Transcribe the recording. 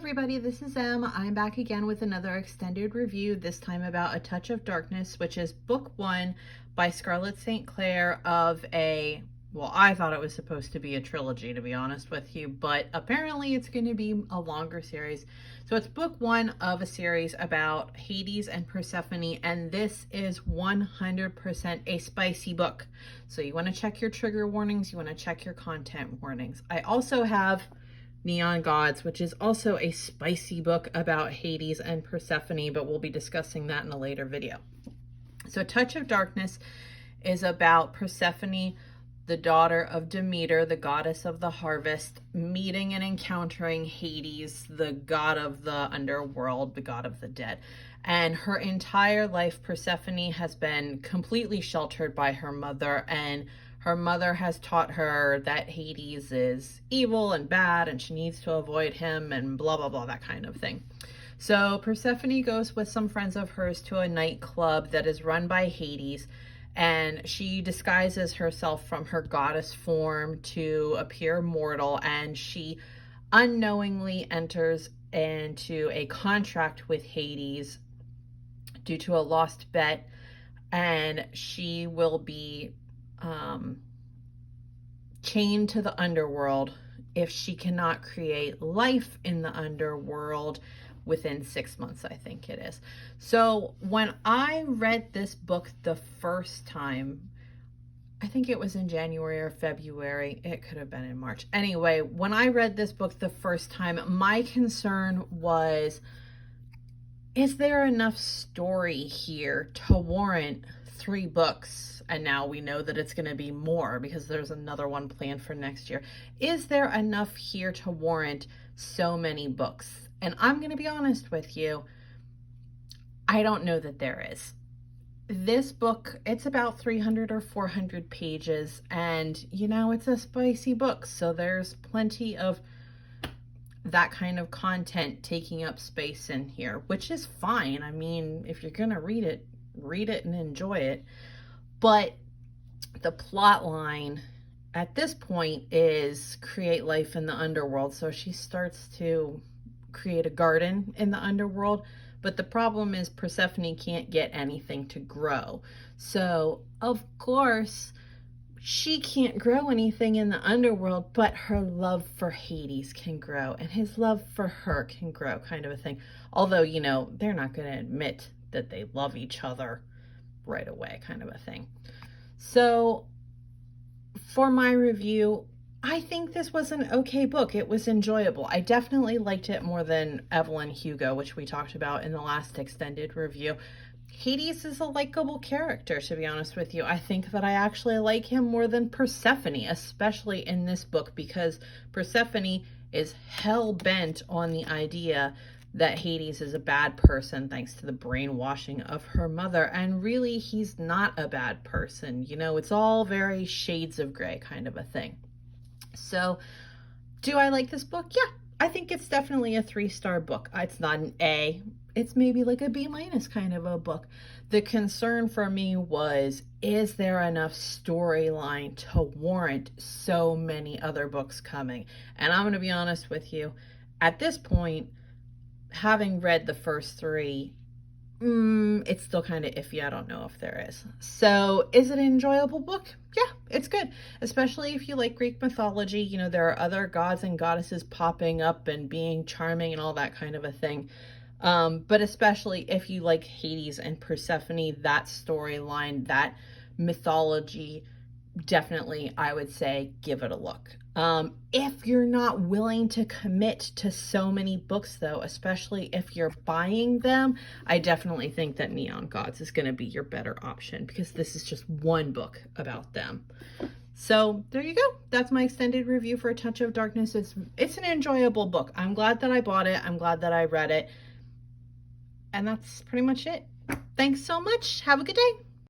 everybody, this is Em. I'm back again with another extended review, this time about A Touch of Darkness, which is book 1 by Scarlett St. Clair of well, I thought it was supposed to be a trilogy, to be honest with you, but apparently it's going to be a longer series. So it's book 1 of a series about Hades and Persephone, and this is 100% a spicy book. So you want to check your trigger warnings, you want to check your content warnings. I also have Neon Gods, which is also a spicy book about Hades and Persephone, but we'll be discussing that in a later video. So Touch of Darkness is about Persephone, the daughter of Demeter, the goddess of the harvest, meeting and encountering Hades, the god of the underworld, the god of the dead. And her entire life, Persephone has been completely sheltered by her mother, and her mother has taught her that Hades is evil and bad and she needs to avoid him and blah, blah, blah, that kind of thing. So Persephone goes with some friends of hers to a nightclub that is run by Hades, and she disguises herself from her goddess form to appear mortal, and she unknowingly enters into a contract with Hades due to a lost bet, and she will be chained to the underworld if she cannot create life in the underworld within 6 months, I think it is. So when I read this book the first time, I think it was in January or February, it could have been in March. Anyway, when I read this book the first time, my concern was, is there enough story here to warrant 3 books? And now we know that it's going to be more because there's another one planned for next year. Is there enough here to warrant so many books? And I'm going to be honest with you, I don't know that there is. This book, it's about 300 or 400 pages, and you know, it's a spicy book, so there's plenty of that kind of content taking up space in here, which is fine. I mean, if you're going to read it and enjoy it. But the plot line at this point is create life in the underworld. So she starts to create a garden in the underworld, but the problem is Persephone can't get anything to grow. So of course she can't grow anything in the underworld, but her love for Hades can grow, and his love for her can grow, kind of a thing. Although, you know, they're not going to admit that they love each other right away, kind of a thing. So for my review, I think this was an okay book. It was enjoyable. I definitely liked it more than Evelyn Hugo, which we talked about in the last extended review. Hades is a likable character, to be honest with you. I think that I actually like him more than Persephone, especially in this book, because Persephone is hell-bent on the idea that Hades is a bad person thanks to the brainwashing of her mother, and really he's not a bad person. You know, it's all very shades of gray kind of a thing. So do I like this book? Yeah, I think it's definitely a 3-star book. It's not an A, it's maybe like a B- kind of a book. The concern for me was, is there enough storyline to warrant so many other books coming? And I'm going to be honest with you, at this point, having read the first 3, it's still kind of iffy. I don't know if there is. So is it an enjoyable book? Yeah, it's good. Especially if you like Greek mythology. You know, there are other gods and goddesses popping up and being charming and all that kind of a thing. But especially if you like Hades and Persephone, that storyline, that mythology, definitely, I would say, give it a look. If you're not willing to commit to so many books, though, especially if you're buying them, I definitely think that Neon Gods is going to be your better option, because this is just one book about them. So there you go. That's my extended review for A Touch of Darkness. It's an enjoyable book. I'm glad that I bought it. I'm glad that I read it. And that's pretty much it. Thanks so much. Have a good day.